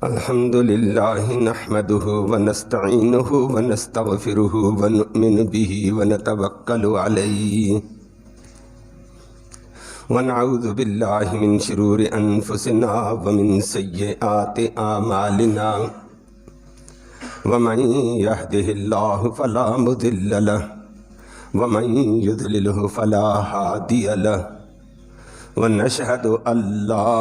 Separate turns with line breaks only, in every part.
الحمد لله نحمده ونستعينه ونستغفره ونؤمن به ونتوكل عليه ونعوذ بالله من شرور أنفسنا ومن سيئات أعمالنا ومن يهده الله فلا مضل له ومن يضلله فلا هادي له ونشهد أن لا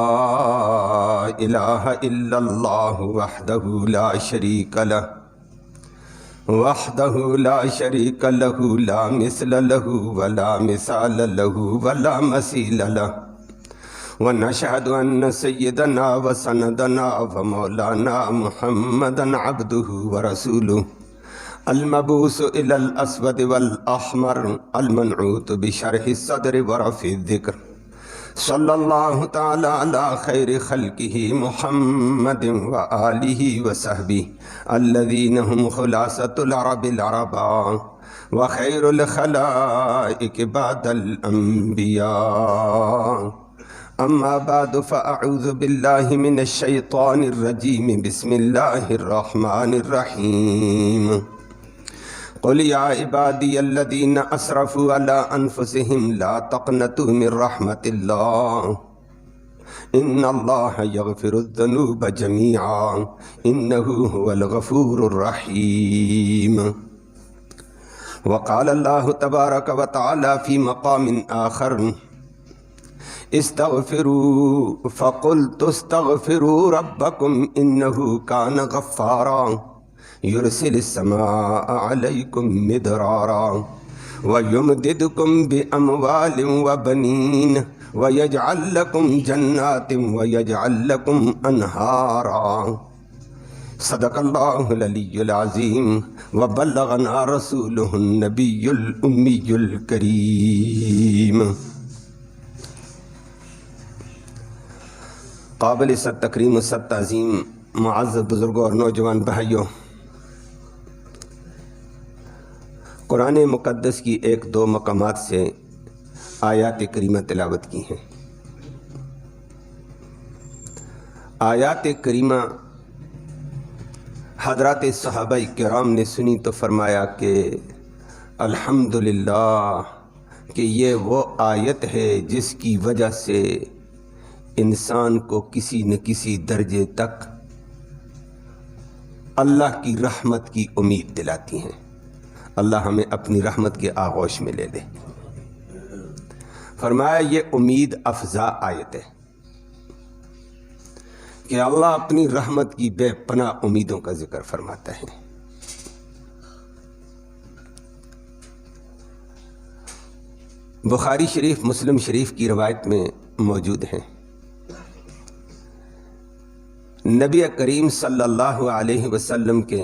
إله إلا الله وحده لا شريك له لا مثل له ولا مثال له ولا مثيل له ونشهد أن سيدنا وسندنا ومولانا محمدا عبده ورسوله المبعوث إلى الأسود والأحمر المنعوت بشرح الصدر ورفع الذكر صلی اللہ تعالی علی خیر خلقہ محمد وآلہ وصحبہ الذین هم خلاصۃ العرب العربا وخیر الخلائق بعد الانبیاء اما بعد فاعوذ باللہ من الشیطان الرجیم بسم اللہ الرحمن الرحیم قل یا عبادی الذین اسرفوا علی انفسهم لا تقنطوا من رحمت اللہ ان اللہ یغفر الذنوب جمیعا انہ هو الغفور الرحیم وقال اللہ تبارک وتعالی فی مقام آخر استغفروا فقلت استغفروا ربکم انہ کان غفارا يرسل السماء عليكم مدرارا ويمددكم بأموال وبنين ويجعل لكم جنات ويجعل لكم أنهارا صدق الله العلي العظيم وبلغنا رسوله النبي الأمي الكريم قابل ست تکریم و ست تعظیم معزز بزرگوں اور نوجوان بھائیوں، قرآن مقدس کی ایک دو مقامات سے آیات کریمہ تلاوت کی ہیں۔ آیات کریمہ حضرات صحابہ کرام نے سنی تو فرمایا کہ الحمدللہ کہ یہ وہ آیت ہے جس کی وجہ سے انسان کو کسی نہ کسی درجے تک اللہ کی رحمت کی امید دلاتی ہیں۔ اللہ ہمیں اپنی رحمت کے آغوش میں لے لے۔ فرمایا یہ امید افزا آیت ہے کہ اللہ اپنی رحمت کی بے پناہ امیدوں کا ذکر فرماتا ہے۔ بخاری شریف مسلم شریف کی روایت میں موجود ہیں، نبی کریم صلی اللہ علیہ وسلم کے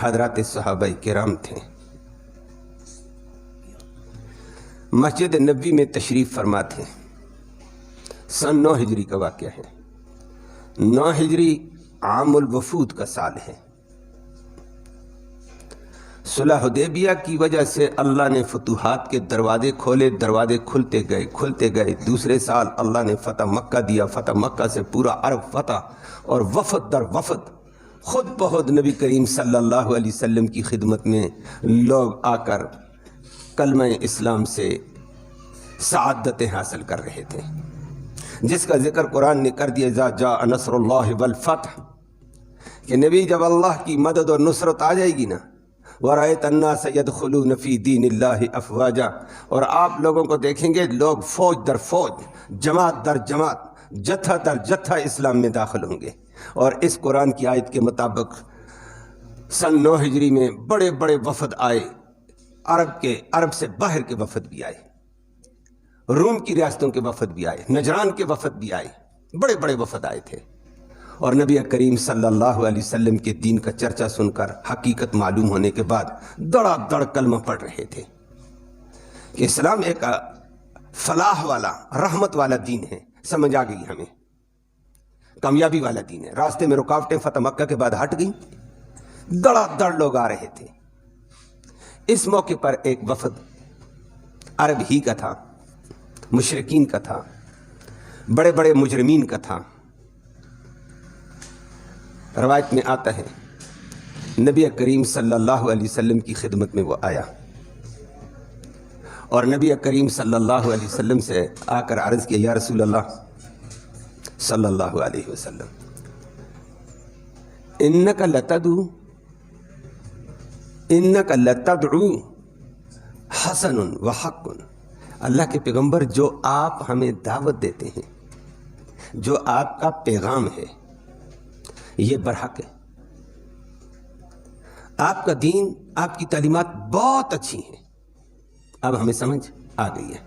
حضرات صحابہ کرام تھے، مسجد نبوی میں تشریف فرما تھے۔ سن 9 ہجری کا واقعہ ہے۔ 9 ہجری عام الوفود کا سال ہے۔ صلح حدیبیہ کی وجہ سے اللہ نے فتوحات کے دروازے کھولے، دروازے کھلتے گئے۔ دوسرے سال اللہ نے فتح مکہ دیا، فتح مکہ سے پورا عرب فتح، اور وفد در وفد خود بخود نبی کریم صلی اللہ علیہ وسلم کی خدمت میں لوگ آ کر کلمہ اسلام سے سعادتیں حاصل کر رہے تھے، جس کا ذکر قرآن نے کر دیا اذا جاء نصر اللہ والفتح، کہ نبی جب اللہ کی مدد اور نصرت آ جائے گی نا، وَرَأَيْتَ النَّاسَ يَدْخُلُونَ فِي دِينِ اللَّهِ أَفْوَاجًا، اور آپ لوگوں کو دیکھیں گے لوگ فوج در فوج، جماعت در جماعت، جتھا در جتھا اسلام میں داخل ہوں گے۔ اور اس قرآن کی آیت کے مطابق سن 9 ہجری میں بڑے بڑے وفد آئے، عرب سے باہر کے وفد بھی آئے، روم کی ریاستوں کے وفد بھی آئے، نجران کے وفد بھی آئے، بڑے بڑے وفد آئے تھے۔ اور نبی کریم صلی اللہ علیہ وسلم کے دین کا چرچا سن کر حقیقت معلوم ہونے کے بعد دڑا دڑ کلمہ پڑھ رہے تھے کہ اسلام ایک فلاح والا، رحمت والا دین ہے، سمجھ آ گئی ہمیں، کامیابی والا دین ہے۔ راستے میں رکاوٹیں فتح مکہ کے بعد ہٹ گئیں، دڑا دڑ لوگ آ رہے تھے۔ اس موقع پر ایک وفد عرب ہی کا تھا، مشرکین کا تھا، بڑے بڑے مجرمین کا تھا۔ روایت میں آتا ہے نبی کریم صلی اللہ علیہ وسلم کی خدمت میں وہ آیا اور نبی کریم صلی اللہ علیہ وسلم سے آ کر عرض کیا یا رسول اللہ صلی اللہ علیہ وسلم انک لتدعو حسن و حق، اللہ کے پیغمبر جو آپ ہمیں دعوت دیتے ہیں، جو آپ کا پیغام ہے، یہ برحق ہے۔ آپ کا دین، آپ کی تعلیمات بہت اچھی ہیں، اب ہمیں سمجھ آ گئی ہے،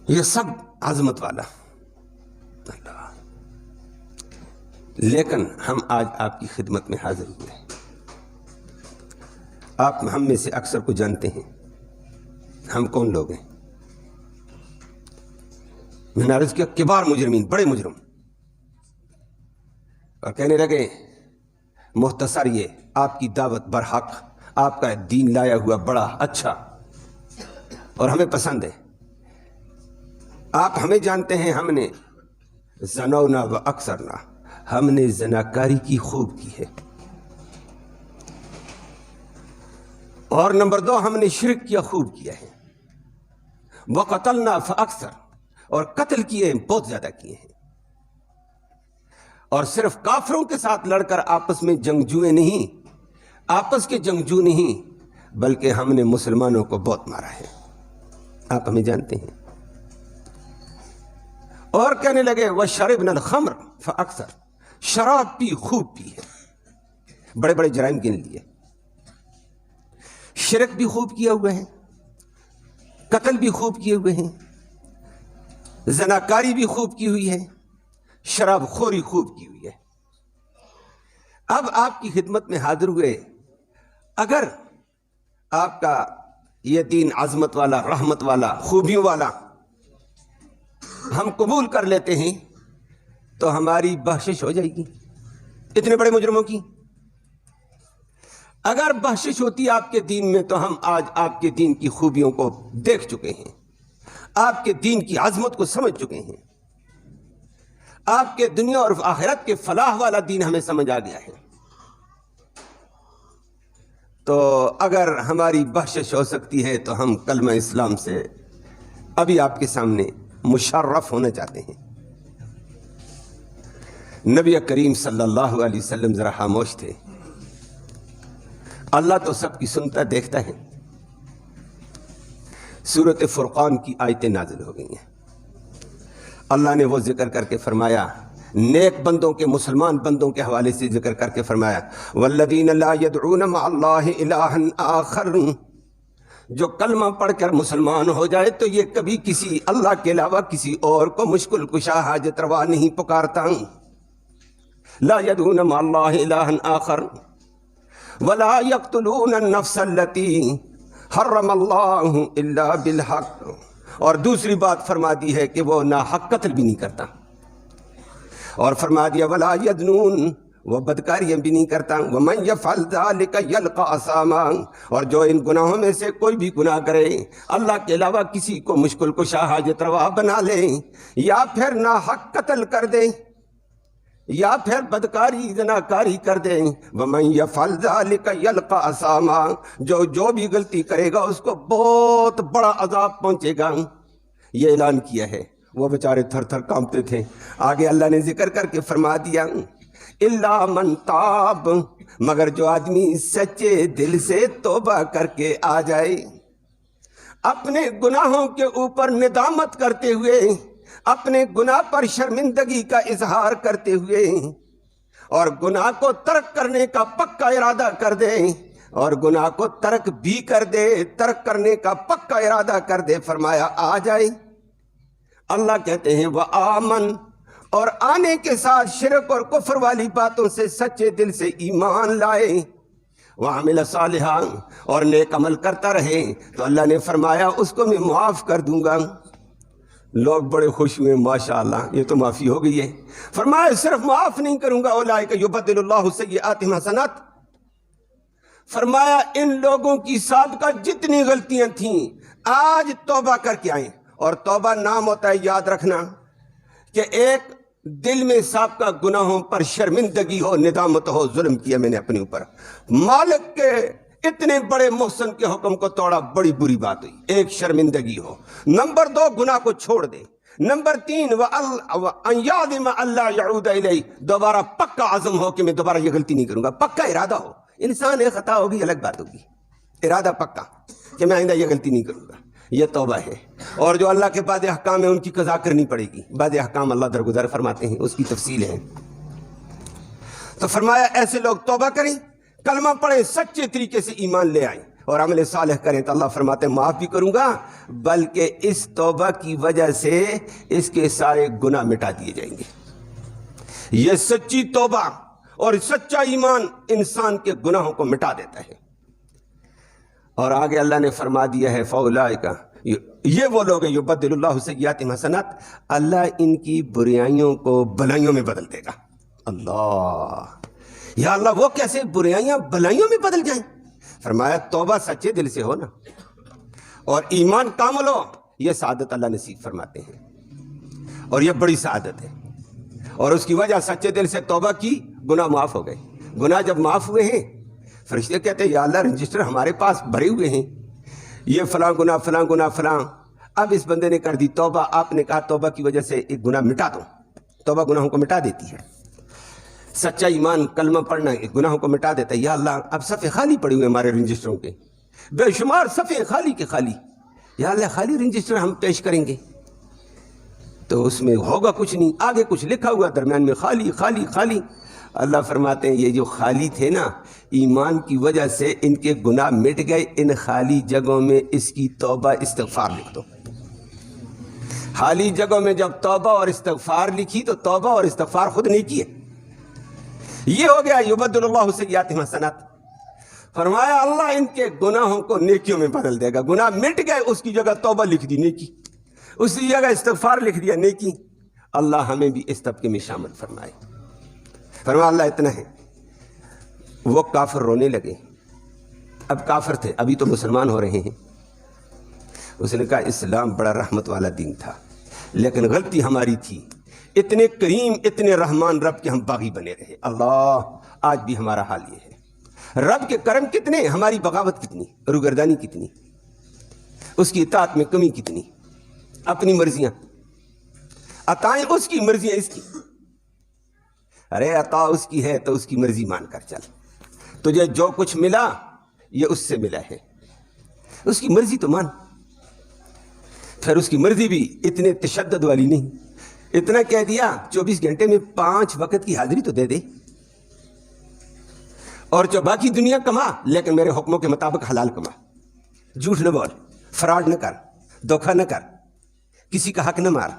یہ سب عظمت والا اللہ، لیکن ہم آج آپ کی خدمت میں حاضر ہوئے ہیں۔ آپ ہم میں سے اکثر کو جانتے ہیں ہم کون لوگ ہیں۔ میں نے عرض کیا کبار مجرمین، بڑے مجرم، اور کہنے لگے مختصر یہ آپ کی دعوت برحق، آپ کا دین لایا ہوا بڑا اچھا اور ہمیں پسند ہے۔ آپ ہمیں جانتے ہیں، ہم نے زنونا و اکثرنا، ہم نے زناکاری کی خوب کی ہے، اور نمبر 2 ہم نے شرک کیا خوب کیا ہے، وقتلنا فاکثر، اور قتل کیے بہت زیادہ کیے ہیں، اور صرف کافروں کے ساتھ لڑ کر آپس میں جنگجوئے نہیں، آپس کے جنگجو نہیں، بلکہ ہم نے مسلمانوں کو بہت مارا ہے، آپ ہمیں جانتے ہیں۔ اور کہنے لگے وشربنا الخمر فاکثر، شراب پی خوب پی ہے، بڑے بڑے جرائم گن لیے، شرک بھی خوب کیا ہوا ہے، قتل بھی خوب کیے ہوئے ہیں، زناکاری بھی خوب کی ہوئی ہے، شراب خوری خوب کی ہوئی ہے۔ اب آپ کی خدمت میں حاضر ہوئے، اگر آپ کا یہ دین عظمت والا، رحمت والا، خوبیوں والا ہم قبول کر لیتے ہیں تو ہماری بخشش ہو جائے گی اتنے بڑے مجرموں کی۔ اگر بخشش ہوتی آپ کے دین میں تو ہم آج آپ کے دین کی خوبیوں کو دیکھ چکے ہیں، آپ کے دین کی عظمت کو سمجھ چکے ہیں، آپ کے دنیا اور آخرت کے فلاح والا دین ہمیں سمجھ آ گیا ہے۔ تو اگر ہماری بخشش ہو سکتی ہے تو ہم کلمہ اسلام سے ابھی آپ کے سامنے مشرف ہونا چاہتے ہیں۔ نبی کریم صلی اللہ علیہ وسلم ذرا خاموش تھے، اللہ تو سب کی سنتا دیکھتا ہے۔ سورۃ فرقان کی آیتیں نازل ہو گئی ہیں، اللہ نے وہ ذکر کر کے فرمایا، نیک بندوں کے، مسلمان بندوں کے حوالے سے ذکر کر کے فرمایا والذین لا يدعون مع اللہ الہا آخر، جو کلمہ پڑھ کر مسلمان ہو جائے تو یہ کبھی کسی اللہ کے علاوہ کسی اور کو مشکل کشا حاجت روا نہیں پکارتا۔ لا يدعون مع اللہ الہا آخر ولا يقتلون النفس التي حرم اللہ الا بالحق، اور دوسری بات فرما دی ہے کہ وہ ناحق قتل بھی نہیں کرتا، اور فرما دیا ولا یذنون، وہ بدکاریاں بھی نہیں کرتا، ومن یفعل ذلک یلقى اثاما، اور جو ان گناہوں میں سے کوئی بھی گناہ کرے، اللہ کے علاوہ کسی کو مشکل کشا حاجت روا بنا لے، یا پھر ناحق قتل کر دے، یا پھر بدکاری زناکاری کر دیں، وَمَن يَفْعَلْ ذَلِكَ يَلْقَى أَثَامًا، جو بھی غلطی کرے گا اس کو بہت بڑا عذاب پہنچے گا۔ یہ اعلان کیا ہے، وہ بیچارے تھر تھر کانپتے تھے۔ آگے اللہ نے ذکر کر کے فرما دیا اِلَّا مَن تَابَ، مگر جو آدمی سچے دل سے توبہ کر کے آ جائے، اپنے گناہوں کے اوپر ندامت کرتے ہوئے، اپنے گناہ پر شرمندگی کا اظہار کرتے ہوئے، اور گناہ کو ترک کرنے کا پکا ارادہ کر دے، اور گناہ کو ترک بھی کر دے، ترک کرنے کا پکا ارادہ کر دے، فرمایا آ جائے۔ اللہ کہتے ہیں وَآمَن، اور آنے کے ساتھ شرک اور کفر والی باتوں سے سچے دل سے ایمان لائے، وَعَمِلَ صَالِحًا، اور نیک عمل کرتا رہے، تو اللہ نے فرمایا اس کو میں معاف کر دوں گا۔ لوگ بڑے خوش ہوئے، ماشاءاللہ یہ تو معافی ہو گئی ہے۔ فرمایا صرف معاف نہیں کروں گا، اولئک یبدل اللہ سیئاتہم حسنات، فرمایا ان لوگوں کی سابقہ جتنی غلطیاں تھیں آج توبہ کر کے آئیں، اور توبہ نام ہوتا ہے، یاد رکھنا کہ ایک دل میں سابقہ گناہوں پر شرمندگی ہو، ندامت ہو، ظلم کیا میں نے اپنے اوپر، مالک کے اتنے بڑے محسن کے حکم کو توڑا، بڑی بری بات ہوئی، ایک شرمندگی ہو۔ نمبر 2 گناہ کو چھوڑ دے۔ نمبر 3 وَأَنْ يَعْزِمَ أَلَّا يَعُودَ إِلَيْهِ، دوبارہ پکا عزم ہو کہ میں دوبارہ یہ غلطی نہیں کروں گا، پکا ارادہ ہو۔ انسان ہے، خطا ہوگی الگ بات ہوگی، ارادہ پکا کہ میں آئندہ یہ غلطی نہیں کروں گا، یہ توبہ ہے۔ اور جو اللہ کے بعد احکام ہیں ان کی قضا کرنی پڑے گی، بعد احکام اللہ درگزر فرماتے ہیں، اس کی تفصیل ہے۔ تو فرمایا ایسے لوگ توبہ کریں، کلمہ پڑھیں، سچے طریقے سے ایمان لے آئیں اور عمل صالح کریں تو اللہ فرماتے ہیں معاف بھی کروں گا، بلکہ اس توبہ کی وجہ سے اس کے سارے گناہ مٹا دیے جائیں گے۔ یہ سچی توبہ اور سچا ایمان انسان کے گناہوں کو مٹا دیتا ہے۔ اور آگے اللہ نے فرما دیا ہے فَأُولَٰئِکَ، یہ وہ لوگ ہیں یُبَدِّلُ اللَّهُ سَیِّئَاتِهِمْ حَسَنَاتٍ، اللہ ان کی برائیوں کو بھلائیوں میں بدل دے گا۔ اللہ، یا اللہ وہ کیسے برائیاں بھلائیوں میں بدل جائیں؟ فرمایا توبہ سچے دل سے ہو نا، اور ایمان کامل ہو، یہ سعادت اللہ نصیب فرماتے ہیں، اور یہ بڑی سعادت ہے۔ اور اس کی وجہ سچے دل سے توبہ کی، گناہ معاف ہو گئے۔ گناہ جب معاف ہوئے ہیں، فرشتے کہتے ہیں یا اللہ رجسٹر ہمارے پاس بھرے ہوئے ہیں، یہ فلاں گناہ فلاں گناہ فلاں، اب اس بندے نے کر دی توبہ، آپ نے کہا توبہ کی وجہ سے ایک گناہ مٹا دو، توبہ گناہوں کو مٹا دیتی ہے۔ سچا ایمان کلمہ پڑھنا گناہوں کو مٹا دیتا ہے۔ یا اللہ اب صفحے خالی پڑے ہوئے ہمارے رجسٹروں کے، بے شمار صفحے خالی کے خالی، یا اللہ خالی رجسٹر ہم پیش کریں گے تو اس میں ہوگا کچھ نہیں، آگے کچھ لکھا ہوا، درمیان میں خالی خالی خالی۔ اللہ فرماتے ہیں یہ جو خالی تھے نا، ایمان کی وجہ سے ان کے گناہ مٹ گئے، ان خالی جگہوں میں اس کی توبہ استغفار لکھ دو۔ خالی جگہوں میں جب توبہ اور استغفار لکھی تو توبہ اور استغفار خود نیکی ہے۔ یہ ہو گیا یبدل اللہ سیئاتہم حسنات، فرمایا اللہ ان کے گناہوں کو نیکیوں میں بدل دے گا۔ گناہ مٹ گئے، اس کی جگہ توبہ لکھ دی نیکی، اسی جگہ استغفار لکھ دیا نیکی۔ اللہ ہمیں بھی اس طبقے میں شامل فرمائے۔ فرمایا اللہ اتنا ہے۔ وہ کافر رونے لگے، اب کافر تھے، ابھی تو مسلمان ہو رہے ہیں۔ اس نے کہا اسلام بڑا رحمت والا دین تھا، لیکن غلطی ہماری تھی، اتنے کریم اتنے رحمان رب کے ہم باغی بنے رہے۔ اللہ آج بھی ہمارا حال یہ ہے، رب کے کرم کتنے، ہماری بغاوت کتنی، روگردانی کتنی، اس کی اطاعت میں کمی کتنی، اپنی مرضیاں، عطائیں اس کی مرضیاں اس کی۔ ارے عطا اس کی ہے تو اس کی مرضی مان کر چل، تجھے جو کچھ ملا یہ اس سے ملا ہے، اس کی مرضی تو مان۔ پھر اس کی مرضی بھی اتنے تشدد والی نہیں، اتنا کہہ دیا 24 گھنٹے میں 5 وقت کی حاضری تو دے دے، اور جو باقی دنیا کما لیکن میرے حکموں کے مطابق حلال کما، جھوٹ نہ بول، فراڈ نہ کر، دھوکہ نہ کر، کسی کا حق نہ مار۔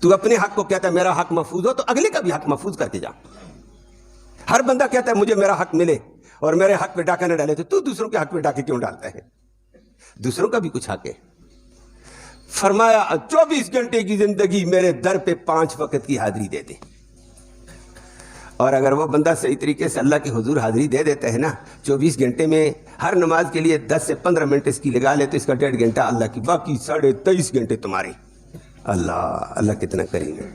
تو اپنے حق کو کہتا ہے میرا حق محفوظ ہو تو اگلے کا بھی حق محفوظ کر کے جا۔ ہر بندہ کہتا ہے مجھے میرا حق ملے اور میرے حق پہ ڈاکہ نہ ڈالے، تو دوسروں کے حق پہ ڈاکے کیوں ڈالتا ہے؟ دوسروں کا بھی کچھ حق ہے۔ فرمایا 24 گھنٹے کی زندگی میرے در پہ 5 وقت کی حاضری دے دے، اور اگر وہ بندہ صحیح طریقے سے اللہ کے حضور حاضری دے دیتا ہے نا، 24 گھنٹے میں ہر نماز کے لیے 10 سے 15 منٹ اس کی لگا لے تو اس کا 1.5 گھنٹہ اللہ کی، باقی 23.5 گھنٹے تمہارے۔ اللہ کتنا کریم ہے،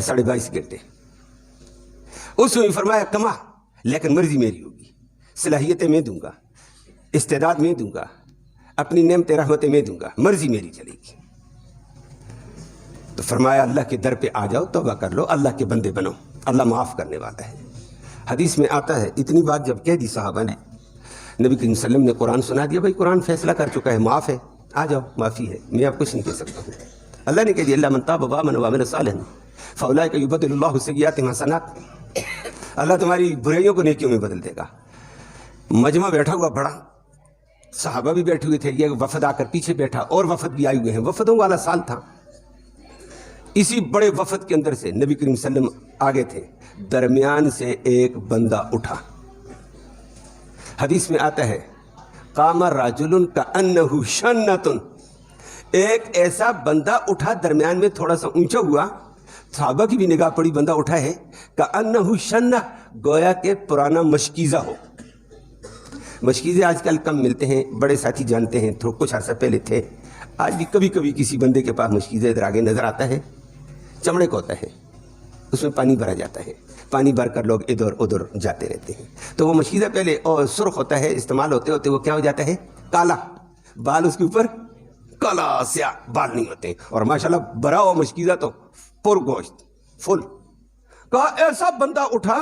22.5 گھنٹے۔ اس میں فرمایا کما لیکن مرضی میری ہوگی، صلاحیتیں میں دوں گا، استعداد میں دوں گا، اپنی نعمت رحمتیں میں دوں گا، مرضی میری چلے گی۔ تو فرمایا اللہ کے در پہ آ جاؤ، توبہ کر لو، اللہ کے بندے بنو، اللہ معاف کرنے والا ہے۔ حدیث میں آتا ہے اتنی بات جب کہہ دی صحابہ نے، نبی کریم صلی اللہ علیہ وسلم نے قرآن سنا دیا، بھائی قرآن فیصلہ کر چکا ہے، معاف ہے، آ جاؤ، معافی ہے، میں اب کچھ نہیں کہہ سکتا ہوں۔ اللہ نے کہہ دیا اللہ من تاب وآمن وعمل صالحا فاولئک یبدل اللہ سیئاتہم حسنات، اللہ تمہاری برائیوں کو نیکیوں میں بدل دے گا۔ مجمع بیٹھا ہوا بڑا، صحابہ بھی بیٹھے ہوئے تھے، یہ وفد آ کر پیچھے بیٹھا، اور وفد بھی آئے ہوئے ہیں، وفدوں والا سال تھا۔ اسی بڑے وفد کے اندر سے نبی کریم صلی اللہ علیہ وسلم آگے تھے، درمیان سے ایک بندہ اٹھا۔ حدیث میں آتا ہے قام رجل کأنہ شنۃ، ایک ایسا بندہ اٹھا درمیان میں تھوڑا سا اونچا ہوا، صحابہ کی بھی نگاہ پڑی، بندہ اٹھا ہے کأنہ شنۃ، گویا کہ پرانا مشکیزہ ہو۔ مشکیزے آج کل کم ملتے ہیں، بڑے ساتھی جانتے ہیں، کچھ عرصہ پہلے تھے، آج بھی کبھی کبھی کسی بندے کے پاس مشکیزہ ادھر آگے نظر آتا ہے، چمڑے کا ہوتا ہے، اس میں پانی بھرا جاتا ہے، پانی بھر کر لوگ ادھر ادھر جاتے رہتے ہیں. تو وہ مشکیزہ پہلے اور سرخ ہوتا ہے، استعمال ہوتے ہوتے وہ کیا ہو جاتا ہے؟ کالا. بال اس کے اوپر کالا سیاہ بال نہیں ہوتے. اور ماشاءاللہ بھرا ہوا مشکیزہ تو پر گوشت فل. کہا ایسا بندہ اٹھا،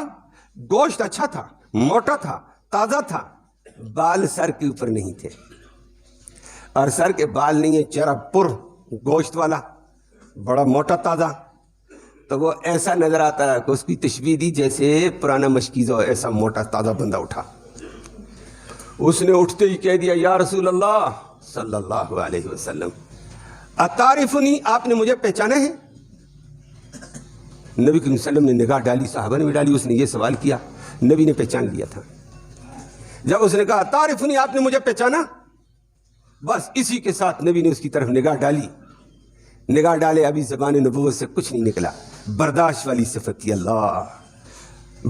گوشت اچھا تھا، موٹا تھا، تازہ تھا، بال سر کے اوپر نہیں تھے، اور سر کے بال نہیں ہے، چہرہ پر گوشت والا، بڑا موٹا تازہ. تو وہ ایسا نظر آتا ہے کہ اس کی تشبیہ دی جیسے پرانا مشکیزہ ہو. ایسا موٹا تازہ بندہ اٹھا. اس نے اٹھتے ہی کہہ دیا یا رسول اللہ صلی اللہ علیہ وسلم اتعرفنی، آپ نے مجھے پہچانا ہے؟ نبی کریم صلی اللہ علیہ وسلم نے نگاہ ڈالی، صحابہ نے بھی ڈالی. اس نے یہ سوال کیا، نبی نے پہچان لیا تھا. جب اس نے کہا اتعرفنی، آپ نے مجھے پہچانا، بس اسی کے ساتھ نبی نے اس کی طرف نگاہ ڈالی. نگاہ ڈالے ابھی زبان نبوت سے کچھ نہیں نکلا. برداشت والی صفت تھی. اللہ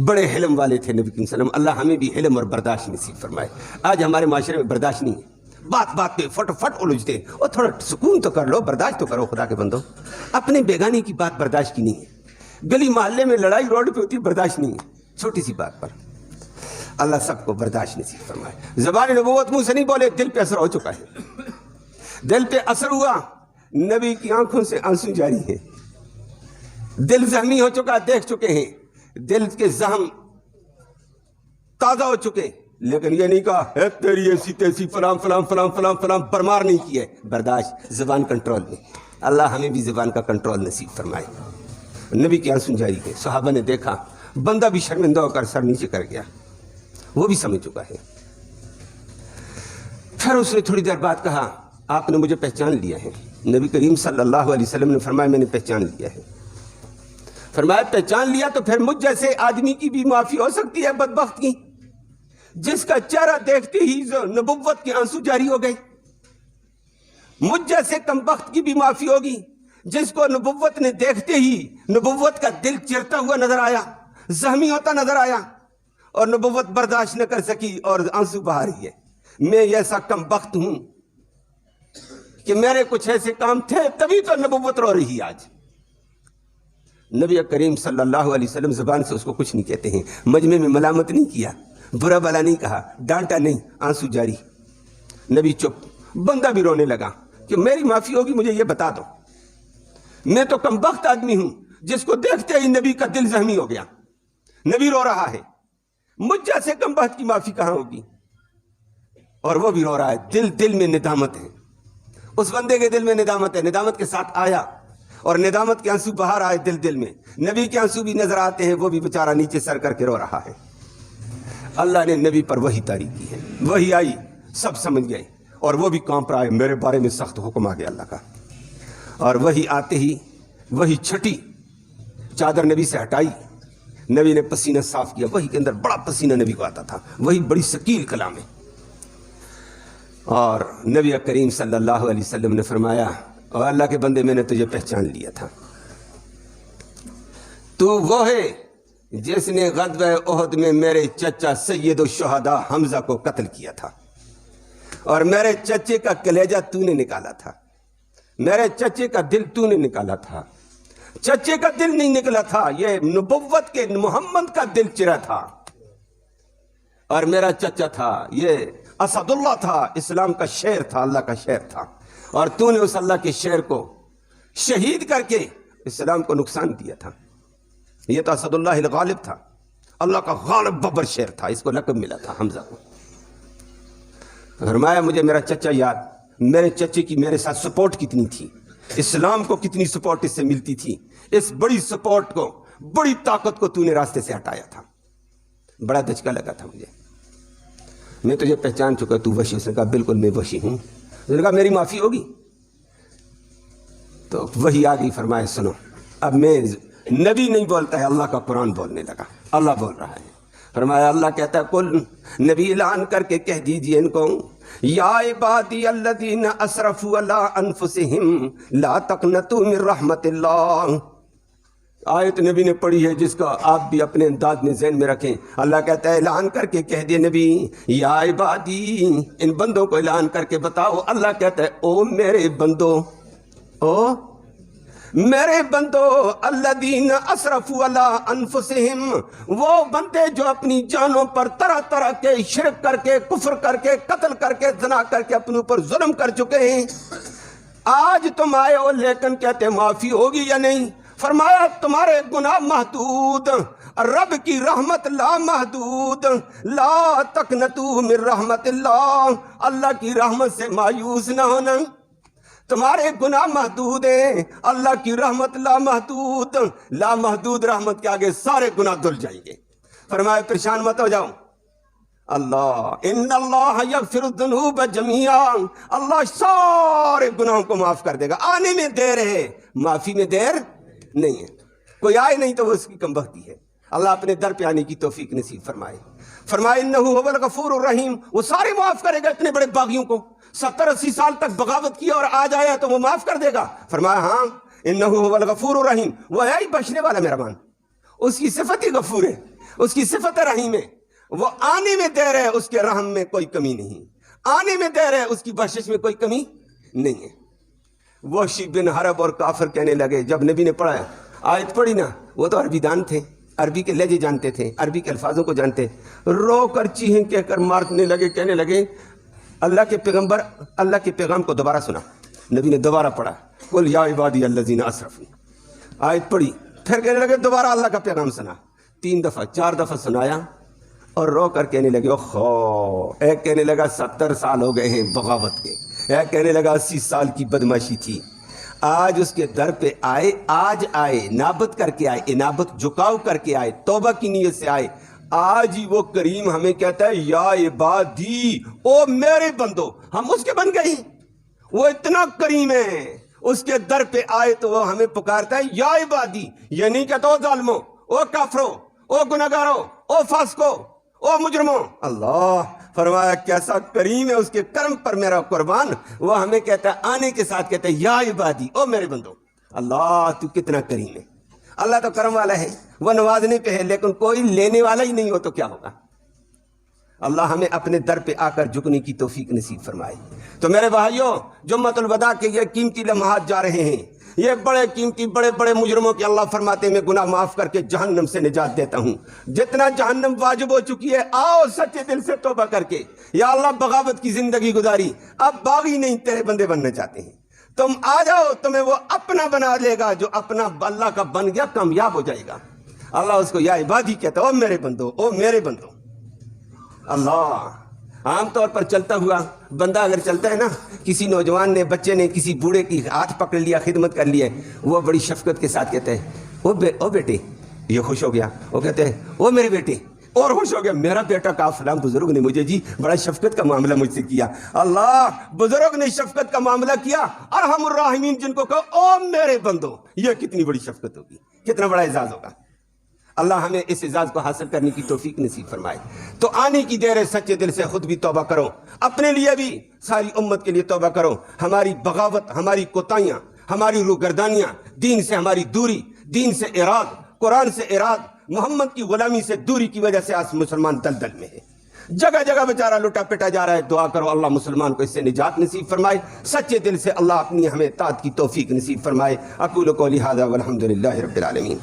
بڑے حلم والے تھے نبی کریم صلی اللہ علیہ وسلم. اللہ ہمیں بھی حلم اور برداشت نصیب فرمائے. آج ہمارے معاشرے میں برداشت نہیں ہے، بات بات پہ فٹ فٹ الجھتے ہیں. اور تھوڑا سکون تو کر لو، برداشت تو کرو خدا کے بندو. اپنے بیگانے کی بات برداشت کی نہیں ہے. گلی محلے میں لڑائی روڈ پہ ہوتی ہے، برداشت نہیں ہے چھوٹی سی بات پر. اللہ سب کو برداشت نصیب فرمائے. زبان نبوت منہ سے نہیں بولے، دل پہ اثر ہو چکا ہے. دل پہ اثر ہوا، نبی کی آنکھوں سے آنسو جاری ہیں. دل زخمی ہو چکا، دیکھ چکے ہیں. دل کے زخم تازہ ہو چکے، لیکن یہ نہیں کہا اے تیری ایسی تیسی فلان فلان فلان فلان فلان برمار نہیں کیا. برداشت، زبان کنٹرول میں. اللہ ہمیں بھی زبان کا کنٹرول نصیب فرمائے. نبی کے آنسو جاری ہے. صحابہ نے دیکھا، بندہ بھی شرمندہ ہو کر سر نیچے کر گیا. وہ بھی سمجھ چکا ہے. پھر اس نے تھوڑی دیر بعد کہا آپ نے مجھے پہچان لیا ہے. نبی کریم صلی اللہ علیہ وسلم نے فرمایا میں نے پہچان لیا ہے. فرمایا پہچان لیا تو پھر مجھ جیسے آدمی کی بھی معافی ہو سکتی ہے بدبخت کی، جس کا چہرہ دیکھتے ہی نبوت کے آنسو جاری ہو گئے. مجھ جیسے کمبخت کی بھی معافی ہوگی جس کو نبوت نے دیکھتے ہی نبوت کا دل چرتا ہوا نظر آیا، زخمی ہوتا نظر آیا، اور نبوت برداشت نہ کر سکی اور آنسو بہا رہی ہے. میں ایسا کمبخت ہوں کہ میرے کچھ ایسے کام تھے تبھی تو نبوت رو رہی آج. نبی کریم صلی اللہ علیہ وسلم زبان سے اس کو کچھ نہیں کہتے ہیں. مجمع میں ملامت نہیں کیا، برا بلا نہیں کہا، ڈانٹا نہیں، آنسو جاری. نبی چپ. بندہ بھی رونے لگا کہ میری معافی ہوگی، مجھے یہ بتا دو. میں تو کمبخت آدمی ہوں جس کو دیکھتے ہی نبی کا دل زخمی ہو گیا. نبی رو رہا ہے، مجھ جیسے کمبخت کی معافی کہاں ہوگی؟ اور وہ بھی رو رہا ہے. دل میں ندامت ہے. اس بندے کے دل میں ندامت ہے. ندامت کے ساتھ آیا اور ندامت کے آنسو بہا رہا ہے دل میں. نبی کے آنسو بھی نظر آتے ہیں، وہ بھی بیچارہ نیچے سر کر کے رو رہا ہے. اللہ نے نبی پر وحی طاری کی ہے. وحی آئی، سب سمجھ گئے، اور وہ بھی کانپ رہا ہے. میرے بارے میں سخت حکم آ گیا اللہ کا. اور وحی آتے ہی وہی چھٹی چادر نبی سے ہٹائی. نبی نے پسینہ صاف کیا. وحی کے اندر بڑا پسینہ نبی کو آتا تھا. وہی بڑی ثقیل کلام ہے. اور نبی کریم صلی اللہ علیہ وسلم نے فرمایا اور اللہ کے بندے میں نے تجھے پہچان لیا تھا. تو وہ ہے جس نے غزوہ احد میں میرے چچا سید الشہداء حمزہ کو قتل کیا تھا، اور میرے چچے کا کلیجہ تو نے نکالا تھا. میرے چچے کا دل تو نے نکالا تھا. چچے کا دل نہیں نکلا تھا، یہ نبوت کے محمد کا دل چرا تھا. اور میرا چچا تھا، یہ اسد اللہ تھا، اسلام کا شیر تھا، اللہ کا شیر تھا. اور تو نے اس اللہ کے شیر کو شہید کر کے اسلام کو نقصان دیا تھا. یہ تو اسد اللہ الغالب تھا، اللہ کا غالب ببر شیر تھا. اس کو لقب ملا تھا حمزہ کو. فرمایا مجھے میرا چچا یاد، میرے چچے کی میرے ساتھ سپورٹ کتنی تھی، اسلام کو کتنی سپورٹ اس سے ملتی تھی. اس بڑی سپورٹ کو، بڑی طاقت کو تو نے راستے سے ہٹایا تھا. بڑا دھچکا لگا تھا مجھے. میں تجھے پہچان چکا، تو وحشی. اس نے کہا بالکل میں وحشی ہوں. اس نے کہا میری معافی ہوگی؟ تو وہی آ گئی. فرمایا سنو، اب میں نبی نہیں بولتا ہے، اللہ کا قرآن بولنے لگا. اللہ بول رہا ہے. فرمایا اللہ کہتا ہے کل، نبی اعلان کر کے کہہ دیجئے ان کو، یا عبادی الذین اسرفوا علی انفسہم لا تقنطوا من رحمت اللہ. آیت نبی نے پڑھی ہے جس کا آپ بھی اپنے انداز میں ذہن میں رکھیں. اللہ کہتا ہے اعلان کر کے کہہ دے نبی، یا عبادی، ان بندوں کو اعلان کر کے بتاؤ. اللہ کہتا ہے او میرے بندو، او میرے بندو الذین اسرفوا علی انفسہم، وہ بندے جو اپنی جانوں پر طرح طرح کے شرک کر کے، کفر کر کے، قتل کر کے، زنا کر کے اپنے اوپر ظلم کر چکے ہیں، آج تم آئے ہو لیکن کہتے معافی ہوگی یا نہیں؟ فرمایا تمہارے گناہ محدود، رب کی رحمت لا محدود، لا تقنطوا من رحمت اللہ، اللہ کی رحمت سے مایوس نہ ہونا، تمہارے گناہ محدود ہیں، اللہ کی رحمت لا محدود، لا محدود رحمت کے آگے سارے گناہ دھل جائیں گے۔ فرمایا پریشان مت ہو جاؤ، اللہ ان اللہ یغفر الذنوب جميعا، اللہ سارے گناہوں کو معاف کر دے گا، آنے میں دیر ہے، معافی میں دیر نہیں ہے، کوئی آئے نہیں تو وہ اس کی کم بختی ہے، اللہ اپنے در پہ آنے کی توفیق نصیب فرمائے۔ فرمائے انہ هو الغفور الرحیم، وہ سارے معاف کرے گا اتنے بڑے باغیوں کو، 70-80 سال تک بغاوت کیا اور آج آیا تو وہ معاف کر دے گا۔ فرمایا ہاں انہ هو الغفور الرحیم، وہ ہے ہی بخشنے والا مہربان، اس کی صفت ہی غفور ہے، اس کی صفت رحیم ہے، وہ آنے میں دیر ہے، اس کے رحم میں کوئی کمی نہیں، آنے میں دیر ہے، اس کی بخشش میں کوئی کمی نہیں ہے۔ وحشی بن حرب اور کافر کہنے لگے، جب نبی نے پڑھا آیت پڑھی نا، وہ تو عربی دان تھے، عربی کے لہجے جانتے تھے، عربی کے الفاظوں کو جانتے، رو کر چیخیں کہہ کر مارنے لگے، کہنے لگے اللہ کے پیغمبر اللہ کے پیغام کو دوبارہ سنا۔ نبی نے دوبارہ پڑھا، قل یا عبادی الذین اسرفوا، آیت پڑھی، پھر کہنے لگے دوبارہ اللہ کا پیغام سنا، 3 دفعہ 4 دفعہ سنایا اور رو کر کہنے لگے اوہو، ایک کہنے لگا 70 سال ہو گئے ہیں بغاوت کے، ایک کہنے لگا 80 سال کی بدماشی تھی، آج اس کے در پہ آئے، آج آئے، نابت کر کے آئے، انابت جھکاؤ کر کے آئے، توبہ کی نیت سے آئے، آج ہی وہ کریم ہمیں کہتا ہے یا عبادی، او میرے بندو، ہم اس کے بن گئے، وہ اتنا کریم ہے، اس کے در پہ آئے تو وہ ہمیں پکارتا ہے یا عبادی، یہ نہیں کہتا او ظالموں، او کافروں، او گناہگاروں، او فاسقوں، او مجرموں، اللہ فرمایا کیسا کریم ہے، اس کے کرم پر میرا قربان، وہ ہمیں کہتا ہے آنے کے ساتھ کہتا ہے یا عبادی، او میرے بندو، اللہ تو کتنا کریم ہے۔ اللہ تو کرم والا ہے، وہ نوازنے پہ ہے، لیکن کوئی لینے والا ہی نہیں ہو تو کیا ہوگا؟ اللہ ہمیں اپنے در پہ آ کر جھکنے کی توفیق نصیب فرمائے۔ تو میرے بھائیوں، جمعۃ الوداع کے یہ قیمتی لمحات جا رہے ہیں، یہ بڑے قیمتی بڑے بڑے مجرموں کے اللہ فرماتے ہیں میں گناہ معاف کر کے جہنم سے نجات دیتا ہوں، جتنا جہنم واجب ہو چکی ہے، آؤ سچے دل سے توبہ کر کے، یا اللہ بغاوت کی زندگی گزاری، اب باغی نہیں تیرے بندے بننا چاہتے ہیں، تم آ جاؤ، تمہیں وہ اپنا بنا لے گا، جو اپنا اللہ کا بن گیا کامیاب ہو جائے گا۔ اللہ اس کو یا عبادی کہتا ہے، او میرے بندو، او میرے بندو۔ اللہ عام طور پر چلتا ہوا بندہ اگر چلتا ہے نا، کسی نوجوان نے، بچے نے کسی بوڑھے کی ہاتھ پکڑ لیا، خدمت کر لی ہے، وہ بڑی شفقت کے ساتھ کہتا ہے او بیٹے، یہ خوش ہو گیا، وہ کہتے ہیں او میرے بیٹے، اور خوش ہو گیا، میرا بیٹا کا فلاں بزرگ نے مجھے جی بڑا شفقت کا معاملہ مجھ سے کیا۔ اللہ بزرگ نے شفقت کا معاملہ کیا، ارحم الراحمین جن کو کہو او میرے بندو، یہ کتنی بڑی شفقت ہوگی، کتنا بڑا اعزاز ہوگا۔ اللہ ہمیں اس اعزاز کو حاصل کرنے کی توفیق نصیب فرمائے۔ تو آنے کی دیر ہے، سچے دل سے خود بھی توبہ کرو، اپنے لیے بھی ساری امت کے لیے توبہ کرو۔ ہماری بغاوت، ہماری کوتاہیاں، ہماری روگردانیاں، دین سے ہماری دوری، دین سے اراد، قرآن سے اراد، محمد کی غلامی سے دوری کی وجہ سے آج مسلمان دلدل میں ہے، جگہ جگہ بیچارہ لٹا پٹا جا رہا ہے۔ دعا کرو اللہ مسلمان کو اس سے نجات نصیب فرمائے، سچے دل سے اللہ اپنی ہمیں اطاعت کی توفیق نصیب فرمائے۔ اقول قولی ھذا والحمد للہ رب العالمین۔